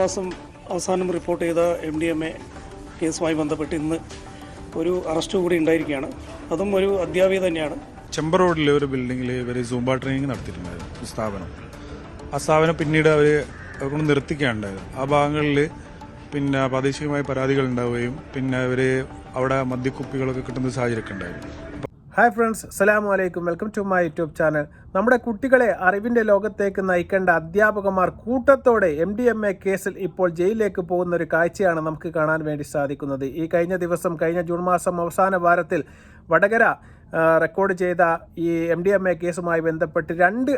മാസം അവസാനം റിപ്പോർട്ട് ചെയ്ത MDMA കേസുമായി ബന്ധപ്പെട്ട് ഇന്ന് ഒരു അറസ്റ്റ് കൂടി ഉണ്ടായിരിക്കുകയാണ്. അതും ഒരു അധ്യാപിക തന്നെയാണ്. ചെമ്പർ റോഡിലെ ഒരു ബിൽഡിങ്ങിൽ ഇവർ സൂംബ ട്രെയിനിങ് നടത്തിയിട്ടുണ്ടായിരുന്നു സ്ഥാപനം. ആ സ്ഥാപനം പിന്നീട് അവർക്ക് നിർത്തിക്കുകയുണ്ടായിരുന്നു. ആ ഭാഗങ്ങളിൽ പിന്നെ പ്രാദേശികമായ പരാതികൾ ഉണ്ടാവുകയും പിന്നെ അവർ അവിടെ മദ്യക്കുപ്പികളൊക്കെ കിട്ടുന്ന സാഹചര്യമൊക്കെ ഉണ്ടായിരുന്നു. ഹായ് ഫ്രണ്ട്സ്, അസ്സലാമു അലൈക്കും. Welcome to my YouTube channel. നമ്മുടെ കുട്ടികളെ അറിവിൻ്റെ ലോകത്തേക്ക് നയിക്കേണ്ട അധ്യാപകന്മാർ കൂട്ടത്തോടെ MDMA കേസിൽ ഇപ്പോൾ ജയിലിലേക്ക് പോകുന്ന ഒരു കാഴ്ചയാണ് നമുക്ക് കാണാൻ വേണ്ടി സാധിക്കുന്നത്. ഈ കഴിഞ്ഞ ജൂൺ മാസം അവസാന വാരത്തിൽ വടകര റെക്കോർഡ് ചെയ്ത ഈ MDMA കേസുമായി ബന്ധപ്പെട്ട് 2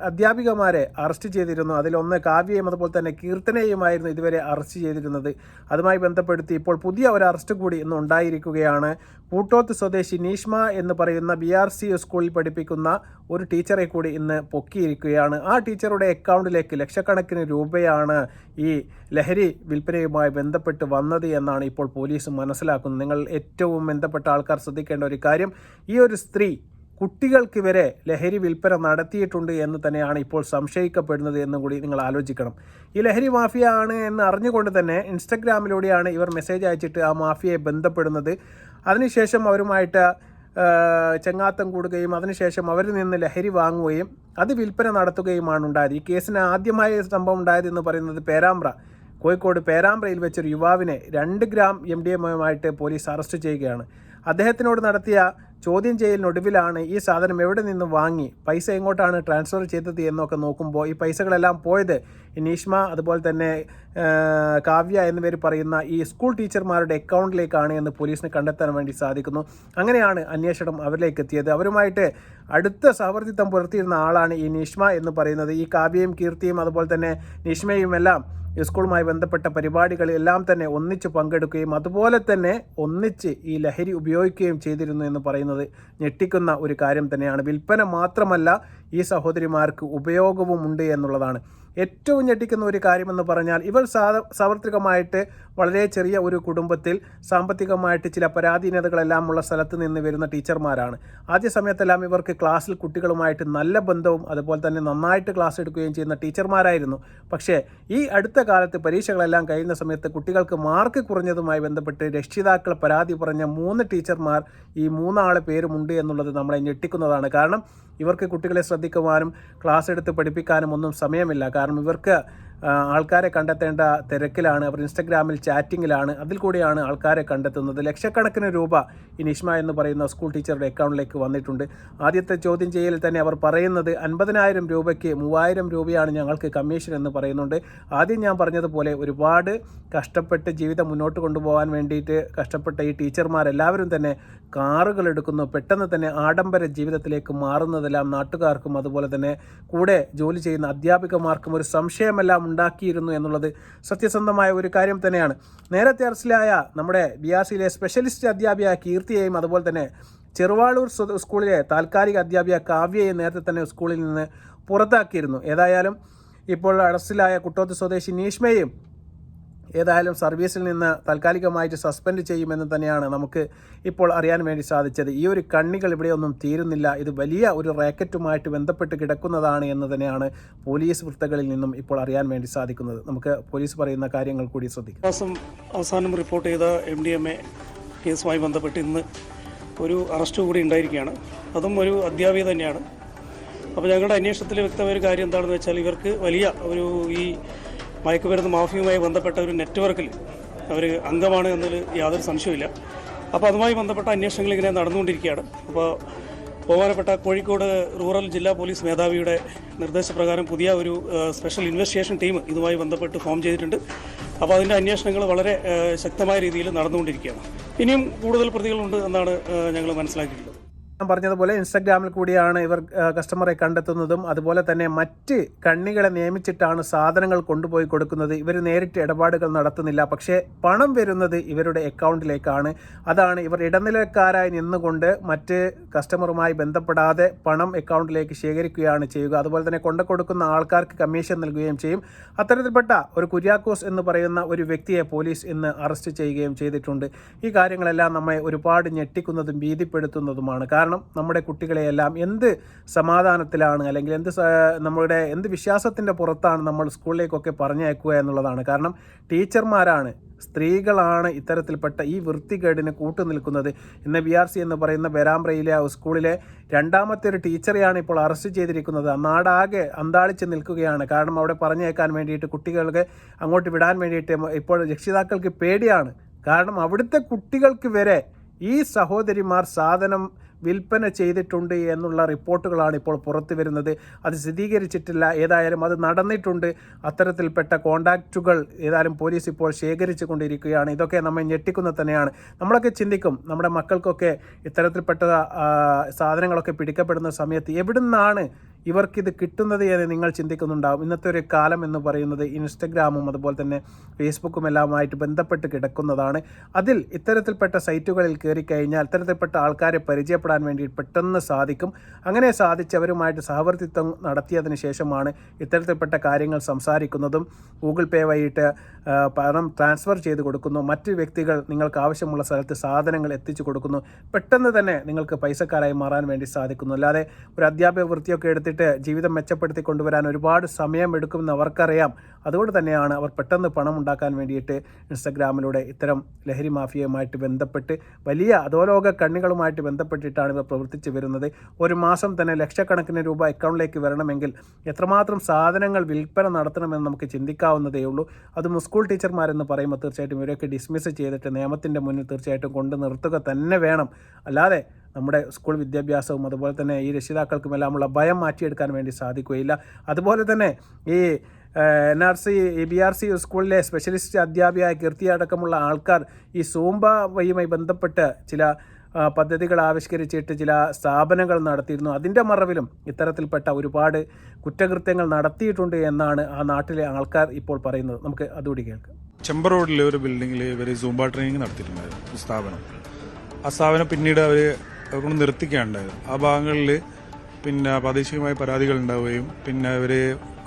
അധ്യാപികമാരെ അറസ്റ്റ് ചെയ്തിരുന്നു. അതിലൊന്ന് കാവ്യയും അതുപോലെ തന്നെ കീർത്തനയുമായിരുന്നു ഇതുവരെ അറസ്റ്റ് ചെയ്തിരുന്നത്. അതുമായി ബന്ധപ്പെടുത്തി ഇപ്പോൾ പുതിയ ഒരു അറസ്റ്റ് കൂടി ഇന്ന് ഉണ്ടായിരിക്കുകയാണ്. കൂട്ടോത്ത് സ്വദേശി നീഷ്മ എന്ന് പറയുന്ന BRC സ്കൂളിൽ പഠിപ്പിക്കുന്ന ഒരു ടീച്ചറെ കൂടി ഇന്ന് പൊക്കിയിരിക്കുകയാണ്. ആ ടീച്ചറുടെ അക്കൗണ്ടിലേക്ക് ലക്ഷക്കണക്കിന് രൂപയാണ് ഈ ലഹരി വിൽപ്പനയുമായി ബന്ധപ്പെട്ട് വന്നത് എന്നാണ് ഇപ്പോൾ പോലീസ് മനസ്സിലാക്കുന്നത്. നിങ്ങൾ ഏറ്റവും ബന്ധപ്പെട്ട ആൾക്കാർ ശ്രദ്ധിക്കേണ്ട ഒരു കാര്യം, ഈ ഒരു സ്ത്രീ കുട്ടികൾക്ക് വരെ ലഹരി വിൽപ്പന നടത്തിയിട്ടുണ്ട് എന്ന് തന്നെയാണ് ഇപ്പോൾ സംശയിക്കപ്പെടുന്നത് എന്നും കൂടി നിങ്ങൾ ആലോചിക്കണം. ഈ ലഹരി മാഫിയ ആണ് എന്ന് അറിഞ്ഞുകൊണ്ട് തന്നെ ഇൻസ്റ്റഗ്രാമിലൂടെയാണ് ഇവർ മെസ്സേജ് അയച്ചിട്ട് ആ മാഫിയയെ ബന്ധപ്പെടുന്നത്. അതിനുശേഷം അവരുമായിട്ട് ചെങ്ങാത്തം കൂടുകയും അതിനുശേഷം അവരിൽ നിന്ന് ലഹരി വാങ്ങുകയും അത് വിൽപ്പന നടത്തുകയുമാണ് ഉണ്ടായത്. ഈ കേസിന് ആദ്യമായ സംഭവം ഉണ്ടായതെന്ന് പറയുന്നത് കോഴിക്കോട് പേരാമ്പ്രയിൽ വെച്ചൊരു യുവാവിനെ 2 ഗ്രാം MDMAയുമായിട്ട് പോലീസ് അറസ്റ്റ് ചെയ്യുകയാണ്. അദ്ദേഹത്തിനോട് നടത്തിയ ചോദ്യം ചെയ്യലിനൊടുവിലാണ് ഈ സാധനം എവിടെ നിന്ന് വാങ്ങി, പൈസ എങ്ങോട്ടാണ് ട്രാൻസ്ഫർ ചെയ്തത് എന്നൊക്കെ നോക്കുമ്പോൾ ഈ പൈസകളെല്ലാം പോയത് നീഷ്മ അതുപോലെ തന്നെ കാവ്യ എന്നിവർ പറയുന്ന ഈ സ്കൂൾ ടീച്ചർമാരുടെ അക്കൗണ്ടിലേക്കാണ് എന്ന് പോലീസിന് കണ്ടെത്താൻ വേണ്ടി സാധിക്കുന്നു. അങ്ങനെയാണ് അന്വേഷണം അവരിലേക്ക് എത്തിയത്. അവരുമായിട്ട് അടുത്ത സഹവർത്തിത്വം പുലർത്തിയിരുന്ന ആളാണ് ഈ നീഷ്മ എന്ന് പറയുന്നത്. ഈ കാവ്യയും കീർത്തിയും അതുപോലെ തന്നെ നീഷ്മയും എല്ലാം ഈ സ്കൂളുമായി ബന്ധപ്പെട്ട പരിപാടികളെല്ലാം തന്നെ ഒന്നിച്ച് പങ്കെടുക്കുകയും അതുപോലെ തന്നെ ഒന്നിച്ച് ഈ ലഹരി ഉപയോഗിക്കുകയും ചെയ്തിരുന്നു എന്ന് പറയുന്നത് ഞെട്ടിക്കുന്ന ഒരു കാര്യം തന്നെയാണ്. വിൽപ്പന മാത്രമല്ല, ഈ സഹോദരിമാർക്ക് ഉപയോഗവും ഉണ്ട് എന്നുള്ളതാണ് ഏറ്റവും ഞെട്ടിക്കുന്ന ഒരു കാര്യമെന്ന് പറഞ്ഞാൽ, ഇവർ സാർവത്രികമായിട്ട് വളരെ ചെറിയ ഒരു കുടുംബത്തിൽ സാമ്പത്തികമായിട്ട് ചില പരാധീനതകളെല്ലാം ഉള്ള സ്ഥലത്ത് നിന്ന് വരുന്ന ടീച്ചർമാരാണ്. ആദ്യ സമയത്തെല്ലാം ഇവർക്ക് ക്ലാസ്സിൽ കുട്ടികളുമായിട്ട് നല്ല ബന്ധവും അതുപോലെ തന്നെ നന്നായിട്ട് ക്ലാസ് എടുക്കുകയും ചെയ്യുന്ന ടീച്ചർമാരായിരുന്നു. പക്ഷേ ഈ അടുത്ത കാലത്ത് പരീക്ഷകളെല്ലാം കഴിയുന്ന സമയത്ത് കുട്ടികൾക്ക് മാർക്ക് കുറഞ്ഞതുമായി ബന്ധപ്പെട്ട് രക്ഷിതാക്കൾ പരാതി പറഞ്ഞ 3 ടീച്ചർമാർ, ഈ 3 ആളെ പേരുമുണ്ട് എന്നുള്ളത് നമ്മളെ ഞെട്ടിക്കുന്നതാണ്. കാരണം ഇവർക്ക് കുട്ടികളെ ശ്രദ്ധിക്കുവാനും ക്ലാസ് എടുത്ത് പഠിപ്പിക്കാനും ഒന്നും സമയമില്ല. കാരണം ഇവർക്ക് ആൾക്കാരെ കണ്ടെത്തേണ്ട തിരക്കിലാണ്. അവർ ഇൻസ്റ്റഗ്രാമിൽ ചാറ്റിങ്ങിലാണ്. അതിൽ കൂടിയാണ് ആൾക്കാരെ കണ്ടെത്തുന്നത്. ലക്ഷക്കണക്കിന് രൂപ ഈ നിഷ്മ എന്ന് പറയുന്ന സ്കൂൾ ടീച്ചറുടെ അക്കൗണ്ടിലേക്ക് വന്നിട്ടുണ്ട്. ആദ്യത്തെ ചോദ്യം ചെയ്യലിൽ തന്നെ അവർ പറയുന്നത് 50,000 രൂപയ്ക്ക് 3,000 രൂപയാണ് ഞങ്ങൾക്ക് കമ്മീഷൻ എന്ന് പറയുന്നുണ്ട്. ആദ്യം ഞാൻ പറഞ്ഞതുപോലെ ഒരുപാട് കഷ്ടപ്പെട്ട് ജീവിതം മുന്നോട്ട് കൊണ്ടുപോകാൻ വേണ്ടിയിട്ട് കഷ്ടപ്പെട്ട ഈ ടീച്ചർമാരെല്ലാവരും തന്നെ കാറുകൾ എടുക്കുന്നു. പെട്ടെന്ന് തന്നെ ആഡംബര ജീവിതത്തിലേക്ക് മാറുന്നതെല്ലാം നാട്ടുകാർക്കും അതുപോലെ തന്നെ കൂടെ ജോലി ചെയ്യുന്ന അധ്യാപികമാർക്കും ഒരു സംശയമെല്ലാം ഉണ്ടാക്കിയിരുന്നു എന്നുള്ളത് സത്യസന്ധമായ ഒരു കാര്യം തന്നെയാണ്. നേരത്തെ അറസ്റ്റിലായ നമ്മുടെ BRCയിലെ സ്പെഷ്യലിസ്റ്റ് അധ്യാപിക കീർത്തിയെയും അതുപോലെ തന്നെ ചെറുവാളൂർ സ്കൂളിലെ താൽക്കാലിക അധ്യാപിക കാവ്യയെയും നേരത്തെ തന്നെ സ്കൂളിൽ നിന്ന് പുറത്താക്കിയിരുന്നു. ഏതായാലും ഇപ്പോൾ അറസ്റ്റിലായ കുട്ടോത്ത് സ്വദേശി നീഷ്മയെയും ഏതായാലും സർവീസിൽ നിന്ന് താൽക്കാലികമായിട്ട് സസ്പെൻഡ് ചെയ്യുമെന്ന് തന്നെയാണ് നമുക്ക് ഇപ്പോൾ അറിയാൻ വേണ്ടി സാധിച്ചത്. ഈ ഒരു കണ്ണികൾ ഇവിടെയൊന്നും തീരുന്നില്ല. ഇത് വലിയ ഒരു റാക്കറ്റുമായിട്ട് ബന്ധപ്പെട്ട് കിടക്കുന്നതാണ് എന്ന് തന്നെയാണ് പോലീസ് വൃത്തകളിൽ നിന്നും ഇപ്പോൾ അറിയാൻ വേണ്ടി സാധിക്കുന്നത്. നമുക്ക് പോലീസ് പറയുന്ന കാര്യങ്ങൾ കൂടി ശ്രദ്ധിക്കാം. മാസം അവസാനം റിപ്പോർട്ട് ചെയ്ത MDMA കേസുമായി ബന്ധപ്പെട്ട് ഇന്ന് ഒരു അറസ്റ്റ് കൂടി ഉണ്ടായിരിക്കുകയാണ്. അതും ഒരു അധ്യാപിക തന്നെയാണ്. അപ്പോൾ ഞങ്ങളുടെ അന്വേഷണത്തിൽ വ്യക്തമായ ഒരു കാര്യം എന്താണെന്ന് വെച്ചാൽ, ഇവർക്ക് വലിയ ഒരു ഈ മയക്കുമരുന്ന് മാഫിയുമായി ബന്ധപ്പെട്ട ഒരു നെറ്റ്വർക്കിൽ അവർ അംഗമാണ് എന്നതിൽ യാതൊരു സംശയമില്ല. അപ്പോൾ അതുമായി ബന്ധപ്പെട്ട അന്വേഷണങ്ങൾ ഇങ്ങനെ നടന്നുകൊണ്ടിരിക്കുകയാണ്. അപ്പോൾ ബഹുമാനപ്പെട്ട കോഴിക്കോട് റൂറൽ ജില്ലാ പോലീസ് മേധാവിയുടെ നിർദ്ദേശപ്രകാരം പുതിയ ഒരു സ്പെഷ്യൽ ഇൻവെസ്റ്റിഗേഷൻ ടീം ഇതുമായി ബന്ധപ്പെട്ട് ഫോം ചെയ്തിട്ടുണ്ട്. അപ്പോൾ അതിൻ്റെ അന്വേഷണങ്ങൾ വളരെ ശക്തമായ രീതിയിൽ നടന്നുകൊണ്ടിരിക്കുകയാണ്. ഇനിയും കൂടുതൽ പ്രതികളുണ്ട് എന്നാണ് ഞങ്ങൾ മനസ്സിലാക്കിയിട്ടുള്ളത്. ഞാൻ പറഞ്ഞതുപോലെ ഇൻസ്റ്റഗ്രാമിൽ കൂടിയാണ് ഇവർ കസ്റ്റമറെ കണ്ടെത്തുന്നതും അതുപോലെ തന്നെ മറ്റ് കണ്ണികളെ നിയമിച്ചിട്ടാണ് സാധനങ്ങൾ കൊണ്ടുപോയി കൊടുക്കുന്നത്. ഇവർ നേരിട്ട് ഇടപാടുകൾ നടത്തുന്നില്ല, പക്ഷേ പണം വരുന്നത് ഇവരുടെ അക്കൗണ്ടിലേക്കാണ്. അതാണ് ഇവർ ഇടനിലക്കാരായി നിന്നുകൊണ്ട് മറ്റ് കസ്റ്റമറുമായി ബന്ധപ്പെടാതെ പണം അക്കൗണ്ടിലേക്ക് ശേഖരിക്കുകയാണ് ചെയ്യുക. അതുപോലെ തന്നെ കൊണ്ടുകൊടുക്കുന്ന ആൾക്കാർക്ക് കമ്മീഷൻ നൽകുകയും ചെയ്യും. അത്തരത്തിൽപ്പെട്ട ഒരു കുര്യാക്കോസ് എന്ന് പറയുന്ന ഒരു വ്യക്തിയെ പോലീസ് ഇന്ന് അറസ്റ്റ് ചെയ്യുകയും ചെയ്തിട്ടുണ്ട്. ഈ കാര്യങ്ങളെല്ലാം നമ്മെ ഒരുപാട് ഞെട്ടിക്കുന്നതും ഭീതിപ്പെടുത്തുന്നതുമാണ്. കാരണം കാരണം നമ്മുടെ കുട്ടികളെയെല്ലാം എന്ത് സമാധാനത്തിലാണ് അല്ലെങ്കിൽ എന്ത് വിശ്വാസത്തിൻ്റെ പുറത്താണ് നമ്മൾ സ്കൂളിലേക്കൊക്കെ പറഞ്ഞയക്കുക എന്നുള്ളതാണ്. കാരണം ടീച്ചർമാരാണ്, സ്ത്രീകളാണ് ഇത്തരത്തിൽപ്പെട്ട ഈ വൃത്തികേടിന് കൂട്ടുനിൽക്കുന്നത്. ഇന്ന് BRC എന്ന് പറയുന്ന ബെരാമ്പ്രയിലെ സ്കൂളിലെ രണ്ടാമത്തെ ഒരു ടീച്ചറെയാണ് ഇപ്പോൾ അറസ്റ്റ് ചെയ്തിരിക്കുന്നത്. നാടാകെ അന്താളിച്ച് നിൽക്കുകയാണ്. കാരണം അവിടെ പറഞ്ഞേക്കാൻ വേണ്ടിയിട്ട് കുട്ടികൾക്ക് അങ്ങോട്ട് വിടാൻ വേണ്ടിയിട്ട് ഇപ്പോൾ രക്ഷിതാക്കൾക്ക് പേടിയാണ്. കാരണം അവിടുത്തെ കുട്ടികൾക്ക് വരെ ഈ സഹോദരിമാർ സാധനം വിൽപ്പന ചെയ്തിട്ടുണ്ട് എന്നുള്ള റിപ്പോർട്ടുകളാണ് ഇപ്പോൾ പുറത്തു വരുന്നത്. അത് സ്ഥിരീകരിച്ചിട്ടില്ല. ഏതായാലും അത് നടന്നിട്ടുണ്ട്. അത്തരത്തിൽപ്പെട്ട കോണ്ടാക്റ്റുകൾ ഏതായാലും പോലീസ് ഇപ്പോൾ ശേഖരിച്ചു കൊണ്ടിരിക്കുകയാണ്. ഇതൊക്കെ നമ്മെ ഞെട്ടിക്കുന്നത് തന്നെയാണ്. നമ്മളൊക്കെ ചിന്തിക്കും, നമ്മുടെ മക്കൾക്കൊക്കെ ഇത്തരത്തിൽപ്പെട്ട സാധനങ്ങളൊക്കെ പിടിക്കപ്പെടുന്ന സമയത്ത് എവിടുന്നാണ് ഇവർക്കിത് കിട്ടുന്നത് എന്ന് നിങ്ങൾ ചിന്തിക്കുന്നുണ്ടാവും. ഇന്നത്തെ ഒരു കാലം എന്ന് പറയുന്നത് ഇൻസ്റ്റഗ്രാമും അതുപോലെ തന്നെ ഫേസ്ബുക്കും എല്ലാമായിട്ട് ബന്ധപ്പെട്ട് കിടക്കുന്നതാണ്. അതിൽ ഇത്തരത്തിൽപ്പെട്ട സൈറ്റുകളിൽ കയറിക്കഴിഞ്ഞാൽ ഇത്തരത്തിൽപ്പെട്ട ആൾക്കാരെ പരിചയപ്പെടാൻ വേണ്ടി പെട്ടെന്ന് സാധിക്കും. അങ്ങനെ സാധിച്ചവരുമായിട്ട് സഹവർത്തിത്വം നടത്തിയതിന് ശേഷമാണ് ഇത്തരത്തിൽപ്പെട്ട കാര്യങ്ങൾ സംസാരിക്കുന്നതും ഗൂഗിൾ പേ വഴിയിട്ട് പണം ട്രാൻസ്ഫർ ചെയ്ത് കൊടുക്കുന്നു. മറ്റ് വ്യക്തികൾ നിങ്ങൾക്ക് ആവശ്യമുള്ള സ്ഥലത്ത് സാധനങ്ങൾ എത്തിച്ചു കൊടുക്കുന്നു. പെട്ടെന്ന് തന്നെ നിങ്ങൾക്ക് പൈസക്കാരായി മാറാൻ വേണ്ടി സാധിക്കുന്നു. അല്ലാതെ ഒരു അധ്യാപക വൃത്തിയൊക്കെ എടുത്തിട്ട് ജീവിതം മെച്ചപ്പെടുത്തി കൊണ്ടുവരാൻ ഒരുപാട് സമയമെടുക്കുമെന്ന് അവർക്കറിയാം. അതുകൊണ്ട് തന്നെയാണ് അവർ പെട്ടെന്ന് പണം ഉണ്ടാക്കാൻ വേണ്ടിയിട്ട് ഇൻസ്റ്റഗ്രാമിലൂടെ ഇത്തരം ലഹരി മാഫിയയുമായിട്ട് ബന്ധപ്പെട്ട് വലിയ അധോലോക കണ്ണികളുമായിട്ട് ബന്ധപ്പെട്ടിട്ടാണ് ഇവർ പ്രവർത്തിച്ചു വരുന്നത്. ഒരു മാസം തന്നെ ലക്ഷക്കണക്കിന് രൂപ അക്കൗണ്ടിലേക്ക് വരണമെങ്കിൽ എത്രമാത്രം സാധനങ്ങൾ വിൽപ്പന നടത്തണമെന്ന് നമുക്ക് ചിന്തിക്കാവുന്നതേ ഉള്ളൂ. അതും സ്കൂൾ ടീച്ചർമാരെന്ന് പറയുമ്പോൾ തീർച്ചയായിട്ടും ഇവരൊക്കെ ഡിസ്മിസ് ചെയ്തിട്ട് നിയമത്തിൻ്റെ മുന്നിൽ തീർച്ചയായിട്ടും കൊണ്ട് നിർത്തുക തന്നെ വേണം. അല്ലാതെ നമ്മുടെ സ്കൂൾ വിദ്യാഭ്യാസവും അതുപോലെ തന്നെ ഈ രക്ഷിതാക്കൾക്കുമെല്ലാമുള്ള ഭയം മാറ്റിയെടുക്കാൻ വേണ്ടി സാധിക്കുകയില്ല. അതുപോലെ തന്നെ ഈ BRC സ്കൂളിലെ സ്പെഷ്യലിസ്റ്റ് അധ്യാപികയായ കീർത്തി അടക്കമുള്ള ആൾക്കാർ ഈ സൂംബ വഴിയുമായി ബന്ധപ്പെട്ട് ചില പദ്ധതികൾ ആവിഷ്കരിച്ചിട്ട് ചില സ്ഥാപനങ്ങൾ നടത്തിയിരുന്നു. അതിൻ്റെ മറവിലും ഇത്തരത്തിൽപ്പെട്ട ഒരുപാട് കുറ്റകൃത്യങ്ങൾ നടത്തിയിട്ടുണ്ട് എന്നാണ് ആ നാട്ടിലെ ആൾക്കാർ ഇപ്പോൾ പറയുന്നത്. നമുക്ക് അതുകൂടി കേൾക്കാം. ചെമ്പ റോഡിലെ ഒരു ബിൽഡിങ്ങിൽ ഇവർ സൂംബ ട്രെയിനിങ് നടത്തിയിട്ടുണ്ടായിരുന്നു സ്ഥാപനം. ആ സ്ഥാപനം പിന്നീട് അവർക്കൊണ്ട് നിർത്തിക്കുകയുണ്ടായത്. ആ ഭാഗങ്ങളിൽ പിന്നെ പ്രാദേശികമായ പരാതികൾ ഉണ്ടാവുകയും പിന്നെ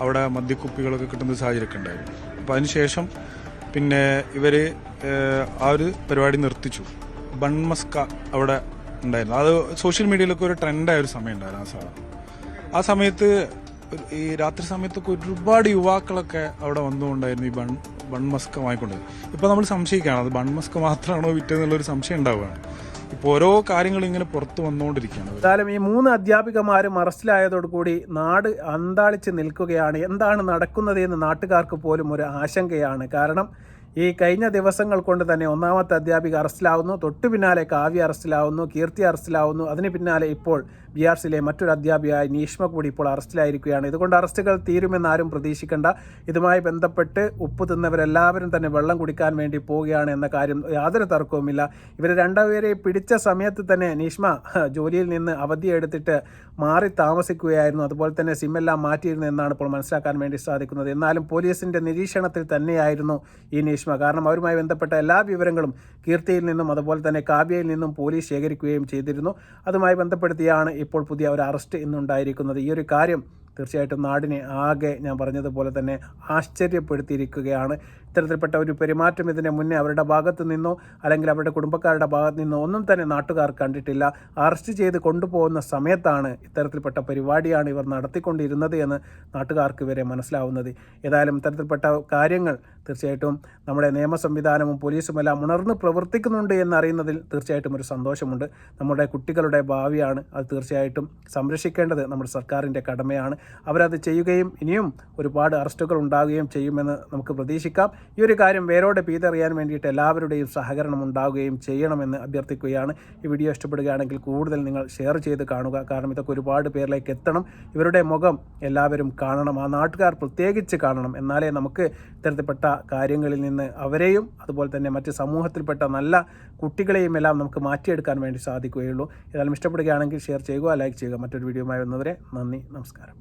അവിടെ മദ്യക്കുപ്പികളൊക്കെ കിട്ടുന്ന സാഹചര്യമൊക്കെ ഉണ്ടായിരുന്നു. അപ്പോൾ അതിനുശേഷം പിന്നെ ഇവർ ആ ഒരു പരിപാടി നിർത്തിച്ചു. ബൺമസ്ക അവിടെ ഉണ്ടായിരുന്നു. അത് സോഷ്യൽ മീഡിയയിലൊക്കെ ഒരു ട്രെൻഡായ ഒരു സമയം ഉണ്ടായിരുന്നു. ആ സമയത്ത് ഈ രാത്രി സമയത്തൊക്കെ ഒരുപാട് യുവാക്കളൊക്കെ അവിടെ വന്നുകൊണ്ടായിരുന്നു ഈ ബൺമസ്ക വാങ്ങിക്കൊണ്ടത്. ഇപ്പോൾ നമ്മൾ സംശയിക്കുകയാണ് അത് ബൺമസ്ക മാത്രമാണോ വിറ്റെന്നുള്ളൊരു സംശയം ഉണ്ടാവുകയാണ്. ഇപ്പോൾ ഓരോ കാര്യങ്ങളും ഇങ്ങനെ പുറത്ത് വന്നുകൊണ്ടിരിക്കുകയാണ്. എന്തായാലും ഈ 3 അധ്യാപികമാരും അറസ്റ്റിലായതോടുകൂടി നാട് അന്താളിച്ച് നിൽക്കുകയാണ്. എന്താണ് നടക്കുന്നത് എന്ന് നാട്ടുകാർക്ക് പോലും ഒരു ആശങ്കയാണ്. കാരണം ഈ കഴിഞ്ഞ ദിവസങ്ങൾ കൊണ്ട് തന്നെ ഒന്നാമത്തെ അധ്യാപിക അറസ്റ്റിലാവുന്നു, തൊട്ടു പിന്നാലെ കാവ്യ അറസ്റ്റിലാവുന്നു, കീർത്തി അറസ്റ്റിലാവുന്നു. അതിന് പിന്നാലെ ഇപ്പോൾ BRCയിലെ മറ്റൊരു അധ്യാപികയായ നീഷ്മ കൂടി ഇപ്പോൾ അറസ്റ്റിലായിരിക്കുകയാണ്. ഇതുകൊണ്ട് അറസ്റ്റുകൾ തീരുമെന്ന് ആരും പ്രതീക്ഷിക്കേണ്ട. ഇതുമായി ബന്ധപ്പെട്ട് ഉപ്പ് തിന്നവരെല്ലാവരും തന്നെ വെള്ളം കുടിക്കാൻ വേണ്ടി പോവുകയാണ് എന്ന കാര്യം യാതൊരു തർക്കവുമില്ല. ഇവർ രണ്ടുപേരെ പിടിച്ച സമയത്ത് തന്നെ നീഷ്മ ജോലിയിൽ നിന്ന് അവധിയെടുത്തിട്ട് മാറി താമസിക്കുകയായിരുന്നു. അതുപോലെ തന്നെ സിമ്മെല്ലാം മാറ്റിയിരുന്നു എന്നാണ് ഇപ്പോൾ മനസ്സിലാക്കാൻ വേണ്ടി സാധിക്കുന്നത്. എന്നാലും പോലീസിൻ്റെ നിരീക്ഷണത്തിൽ തന്നെയായിരുന്നു ഈ നീഷ്മ. കാരണം അവരുമായി ബന്ധപ്പെട്ട എല്ലാ വിവരങ്ങളും കീർത്തിയിൽ നിന്നും അതുപോലെ തന്നെ കാവ്യയിൽ നിന്നും പോലീസ് ശേഖരിക്കുകയും ചെയ്തിരുന്നു. അതുമായി ബന്ധപ്പെടുത്തിയാണ് ഇപ്പോൾ പുതിയ ഒരു അറസ്റ്റ് ഇന്നുണ്ടായിരിക്കുന്നത്. ഈ ഒരു കാര്യം തീർച്ചയായിട്ടും നാടിനെ ആകെ ഞാൻ പറഞ്ഞതുപോലെ തന്നെ ആശ്ചര്യപ്പെടുത്തിയിരിക്കുകയാണ്. ഇത്തരത്തിൽപ്പെട്ട ഒരു പെരുമാറ്റം ഇതിന് മുന്നേ അവരുടെ ഭാഗത്തു നിന്നോ അല്ലെങ്കിൽ അവരുടെ കുടുംബക്കാരുടെ ഭാഗത്തു നിന്നോ ഒന്നും തന്നെ നാട്ടുകാർ കണ്ടിട്ടില്ല. അറസ്റ്റ് ചെയ്ത് കൊണ്ടുപോകുന്ന സമയത്താണ് ഇത്തരത്തിൽപ്പെട്ട പരിപാടിയാണ് ഇവർ നടത്തിക്കൊണ്ടിരുന്നത് എന്ന് നാട്ടുകാർക്ക് വരെ മനസ്സിലാവുന്നത്. ഏതായാലും ഇത്തരത്തിൽപ്പെട്ട കാര്യങ്ങൾ തീർച്ചയായിട്ടും നമ്മുടെ നിയമ സംവിധാനവും പോലീസും എല്ലാം ഉണർന്ന് പ്രവർത്തിക്കുന്നുണ്ട് എന്നറിയുന്നതിൽ തീർച്ചയായിട്ടും ഒരു സന്തോഷമുണ്ട്. നമ്മുടെ കുട്ടികളുടെ ഭാവിയാണ്, അത് തീർച്ചയായിട്ടും സംരക്ഷിക്കേണ്ടത് നമ്മുടെ സർക്കാരിൻ്റെ കടമയാണ്. അവരത് ചെയ്യുകയും ഇനിയും ഒരുപാട് അറസ്റ്റുകൾ ഉണ്ടാവുകയും ചെയ്യുമെന്ന് നമുക്ക് പ്രതീക്ഷിക്കാം. ഈ ഒരു കാര്യം വേരോടെ പീതറിയാൻ വേണ്ടിയിട്ട് എല്ലാവരുടെയും സഹകരണം ഉണ്ടാവുകയും ചെയ്യണമെന്ന് അഭ്യർത്ഥിക്കുകയാണ്. ഈ വീഡിയോ ഇഷ്ടപ്പെടുകയാണെങ്കിൽ കൂടുതൽ നിങ്ങൾ ഷെയർ ചെയ്ത് കാണുക. കാരണം ഇതൊക്കെ ഒരുപാട് പേരിലേക്ക് എത്തണം. ഇവരുടെ മുഖം എല്ലാവരും കാണണം, ആ നാട്ടുകാർ പ്രത്യേകിച്ച് കാണണം. എന്നാലേ നമുക്ക് ഇത്തരത്തിൽപ്പെട്ട കാര്യങ്ങളിൽ നിന്ന് അവരെയും അതുപോലെ തന്നെ മറ്റ് സമൂഹത്തിൽപ്പെട്ട നല്ല കുട്ടികളെയും എല്ലാം നമുക്ക് മാറ്റിയെടുക്കാൻ വേണ്ടി സാധിക്കുകയുള്ളൂ. ഏതായാലും ഇഷ്ടപ്പെടുകയാണെങ്കിൽ ഷെയർ ചെയ്യുക, ലൈക്ക് ചെയ്യുക. മറ്റൊരു വീഡിയോയുമായി വരുന്നവരെ നന്ദി, നമസ്കാരം.